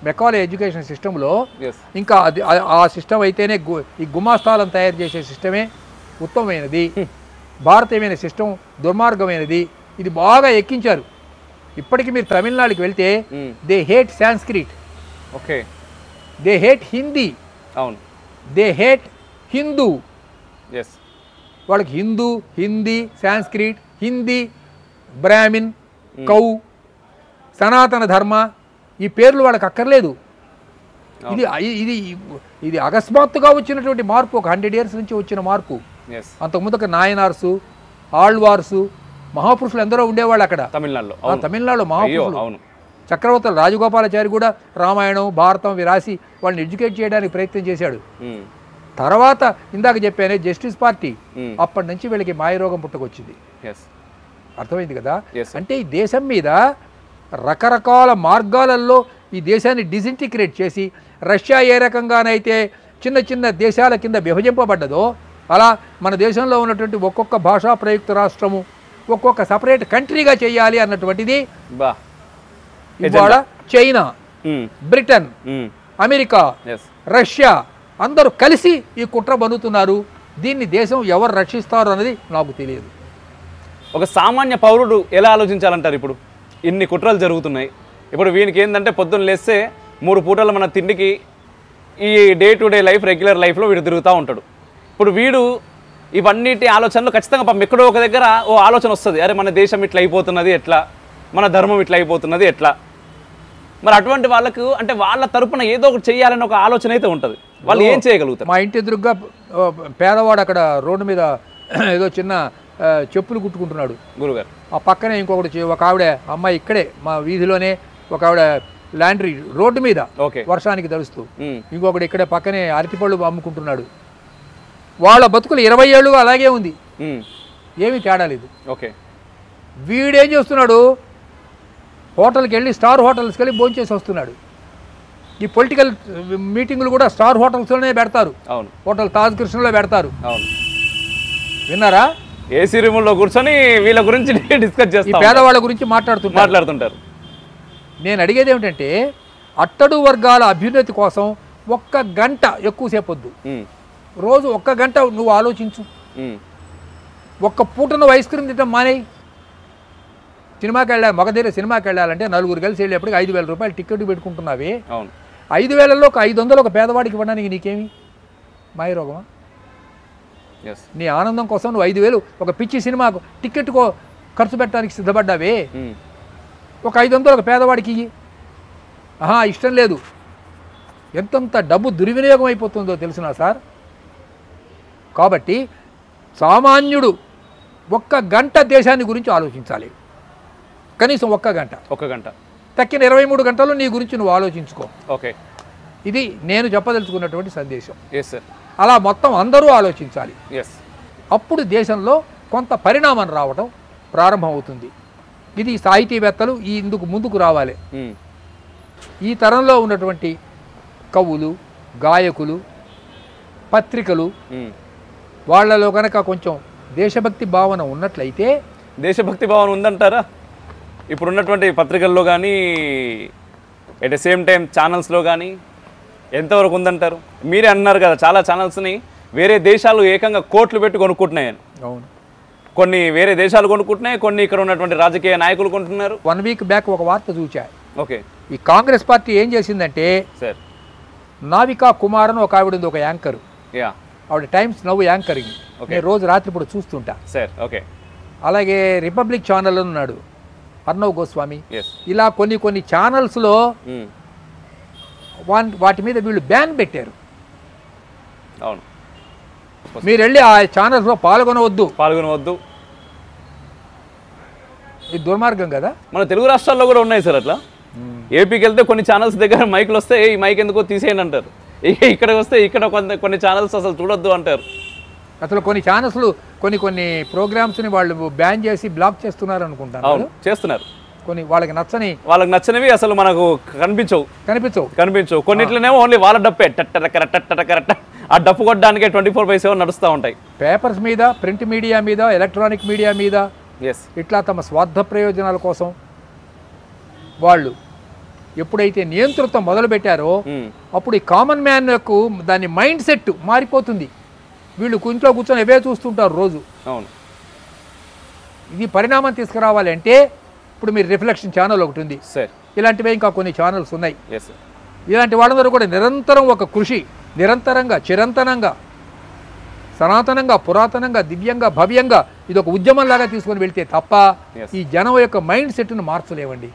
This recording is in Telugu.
మెకాలే ఎడ్యుకేషన్ సిస్టంలో ఇంకా ఆ సిస్టమ్ అయితేనే ఈ గుమాస్తాలను తయారు చేసే సిస్టమే ఉత్తమమైనది, భారతీయమైన సిస్టమ్ దుర్మార్గమైనది, ఇది బాగా ఎక్కించారు. ఇప్పటికీ మీరు తమిళనాడుకి వెళ్తే they hate Sanskrit, okay, they hate Hindi, అవును, దే హేట్ హిందూ. ఎస్, వాళ్ళకి Hindu, Hindi, Sanskrit, Hindi, Brahmin, cow, సనాతన ధర్మ, ఈ పేర్లు వాళ్ళకి అక్కర్లేదు. ఇది ఇది ఇది అకస్మాత్తుగా వచ్చినటువంటి మార్పు, ఒక 100 years నుంచి వచ్చిన మార్పు. అంతకుముందుకు నాయనార్సు, ఆళ్వార్సు, మహాపురుషులు ఎందరో ఉండేవాళ్ళు అక్కడ తమిళనాడులో మహాపురుషులు. చక్రవర్తులు రాజగోపాలాచారి కూడా రామాయణం, భారతం రాసి వాళ్ళని ఎడ్యుకేట్ చేయడానికి ప్రయత్నం చేశాడు. తర్వాత ఇందాక చెప్పానే జస్టిస్ పార్టీ, అప్పటి నుంచి వీళ్ళకి మాయరోగం పుట్టుకొచ్చింది. అర్థమైంది కదా. అంటే ఈ దేశం మీద రకరకాల మార్గాలలో ఈ దేశాన్ని డిసింటిగ్రేట్ చేసి, రష్యా ఏ రకంగానైతే చిన్న చిన్న దేశాల కింద విభజింపబడ్డదో అలా మన దేశంలో ఉన్నటువంటి ఒక్కొక్క భాషా ప్రయుక్త రాష్ట్రము ఒక్కొక్క సపరేట్ కంట్రీగా చేయాలి అన్నటువంటిది ఇవాళ చైనా, బ్రిటన్, అమెరికా, రష్యా అందరూ కలిసి ఈ కుట్ర బన్నుతున్నారు. దీన్ని దేశం ఎవరు రక్షిస్తారు అన్నది నాకు తెలియదు. ఒక సామాన్య పౌరుడు ఎలా ఆలోచించాలంటారు? ఇప్పుడు ఇన్ని కుట్రలు జరుగుతున్నాయి. ఇప్పుడు వీనికి ఏంటంటే పొద్దున్న లేస్తే 3 పూటలు మన తిండికి ఈ day to day life, regular లైఫ్లో వీడు తిరుగుతూ ఉంటాడు. ఇప్పుడు వీడు ఇవన్నిటి ఆలోచనలు ఖచ్చితంగా పాపం ఎక్కడో ఒక దగ్గర ఓ ఆలోచన వస్తుంది, అరే మన దేశం ఇట్లా అయిపోతున్నది ఎట్లా, మన ధర్మం ఇట్లా అయిపోతున్నది ఎట్లా. మరి అటువంటి వాళ్ళకు అంటే వాళ్ళ తరపున ఏదో ఒకటి చేయాలని ఒక ఆలోచన అయితే ఉంటుంది. వాళ్ళు ఏం చేయగలుగుతారు? మా ఇంటి ఎదురుగా పేదవాడు అక్కడ రోడ్డు మీద ఏదో చిన్న చెప్పులు కుట్టుకుంటున్నాడు గురుగారు. ఆ పక్కనే ఇంకొకటి ఒక ఆవిడ అమ్మాయి ఇక్కడే మా వీధిలోనే ఒక ఆవిడ లాండ్రీ రోడ్డు మీద వర్షానికి తడుస్తూ, ఇంకొకటి ఇక్కడే పక్కనే అరటిపళ్ళు అమ్ముకుంటున్నాడు. వాళ్ళ బతుకులు 20 ఏళ్ళుగా అలాగే ఉంది, ఏమీ తేడా లేదు. ఓకే, వీడేం చేస్తున్నాడు, హోటల్కి వెళ్ళి స్టార్ హోటల్స్కి వెళ్ళి భోంచేసి వస్తున్నాడు. ఈ పొలిటికల్ మీటింగులు కూడా స్టార్ హోటల్స్లోనే పెడతారు. హోటల్ తాజ్ కృష్ణలో పెడతారు. విన్నారా? ఏసీ రూముల్లో కూర్చొని వీళ్ళ గురించి డిస్కస్ చేస్తారు, పేదవాళ్ళ గురించి మాట్లాడుతుంటారు. నేను అడిగేది ఏమిటంటే అట్టడు వర్గాల అభ్యున్నతి కోసం 1 గంట ఎక్కువసేపు వద్దు, రోజు 1 గంట నువ్వు ఆలోచించు. 1 పూట నువ్వు ఐస్ క్రీమ్ తింటాం మానేయి. సినిమాకి వెళ్ళా మగధీర సినిమాకి వెళ్ళాలంటే 4 కలిసి వెళ్ళేప్పటికి 5,000 రూపాయలు టికెట్ పెట్టుకుంటున్నావే. 5,000లో 500 ఒక పేదవాడికి ఇవ్వడానికి నీకేమి మాయరోగమా? నీ ఆనందం కోసం నువ్వు 5,000 ఒక పిచ్చి సినిమాకు టికెట్కో ఖర్చు పెట్టడానికి సిద్ధపడ్డావే, ఒక 500 ఒక పేదవాడికి ఇయ్యి. ఇష్టం లేదు. ఎంతంత డబ్బు దుర్వినియోగం అయిపోతుందో తెలుసునా సార్? కాబట్టి సామాన్యుడు 1 గంట దేశాన్ని గురించి ఆలోచించాలి, కనీసం 1 గంట. తక్కిన 23 గంటలు నీ గురించి నువ్వు ఆలోచించుకో. ఓకే, ఇది నేను చెప్పదలుచుకున్నటువంటి సందేశం. సార్, అలా మొత్తం అందరూ ఆలోచించాలి. అప్పుడు దేశంలో కొంత పరిణామం రావటం ప్రారంభమవుతుంది. ఇది సాహితీవేత్తలు ఇందుకు ముందుకు రావాలి. ఈ తరంలో ఉన్నటువంటి కవులు, గాయకులు, పత్రికలు వాళ్ళలో కనుక కొంచెం దేశభక్తి భావన ఉన్నట్లయితే. దేశభక్తి భావన ఉందంటారా? ఇప్పుడున్నటువంటి పత్రికల్లో కానీ ఎట్ ద సేమ్ టైం ఛానల్స్లో కానీ ఎంతవరకు ఉందంటారు? మీరే అన్నారు కదా, చాలా ఛానల్స్ని వేరే దేశాలు ఏకంగా కోట్లు పెట్టి కొనుక్కుంటున్నాయని. అవును, కొన్ని వేరే దేశాలు కొనుక్కుంటున్నాయి, కొన్ని ఇక్కడ ఉన్నటువంటి రాజకీయ నాయకులు కొంటున్నారు. 1 వీక్ బ్యాక్ ఒక వార్త చూచా. ఓకే, ఈ కాంగ్రెస్ పార్టీ ఏం చేసిందంటే, సార్, నావికా కుమార్ అని ఒక ఆవిడ ఉంది, ఒక యాంకర్. ఆవిడ టైమ్స్ నవ్ యాంకరింగ్ నేను రోజు రాత్రిపూట చూస్తుంటా. Sir, okay. అలాగే రిపబ్లిక్ ఛానల్లో ఉన్నాడు అర్ణవ్ గోస్వామి. ఇలా కొన్ని ఛానల్స్లో వాటి మీద వీళ్ళు బ్యాన్ పెట్టారు. అవును, మీరు వెళ్ళి ఆ ఛానల్స్లో పాల్గొనవద్దు. ఇది దుర్మార్గం కదా. మన తెలుగు రాష్ట్రాల్లో కూడా ఉన్నాయి సార్ అట్లా. ఏపీకి వెళ్తే కొన్ని ఛానల్స్ దగ్గర మైకులు వస్తే ఈ మైక్ ఎందుకో తీసేయండి అంటారు. ఇక్కడికి వస్తే ఇక్కడ కొన్ని ఛానల్స్ అసలు చూడొద్దు అంటారు. అసలు కొన్ని ఛానల్స్లు కొన్ని ప్రోగ్రామ్స్ని వాళ్ళు బ్యాన్ చేసి బ్లాక్ చేస్తున్నారు అనుకుంటాను. అవును, చేస్తున్నారు. కొన్ని వాళ్ళకి నచ్చనివి అసలు మనకు కనిపించవు. కొన్నిట్లనేమో ఓన్లీ వాళ్ళ డప్పే టట్టరకర ఆ డప్పు కొట్టడానికి 24/7 నడుస్తూ ఉంటాయి. పేపర్స్ మీద, ప్రింట్ మీడియా మీద, ఎలక్ట్రానిక్ మీడియా మీద ఇట్లా తమ స్వార్థ ప్రయోజనాల కోసం వాళ్ళు ఎప్పుడైతే నియంతృత్వం మొదలుపెట్టారో అప్పుడు ఈ కామన్ మ్యాన్ యొక్క దాని మైండ్ సెట్ మారిపోతుంది. వీళ్ళు ఇంట్లో కూర్చొని అవే చూస్తుంటారు రోజు. అవును, ఇది పరిణామం తీసుకురావాలి అంటే ఇప్పుడు మీరు రిఫ్లెక్షన్ ఛానల్ ఒకటి ఉంది, సార్. ఇలాంటివే ఇంకా కొన్ని ఛానల్స్ ఉన్నాయి. Yes sir. ఇలాంటి వాళ్ళందరూ కూడా నిరంతరం ఒక కృషి, నిరంతరంగా చిరంతనంగా సనాతనంగా పురాతనంగా దివ్యంగా భవ్యంగా ఇది ఒక ఉద్యమంలాగా తీసుకొని వెళ్తే తప్ప ఈ జనం యొక్క మైండ్ సెట్ను మార్చలేవండి.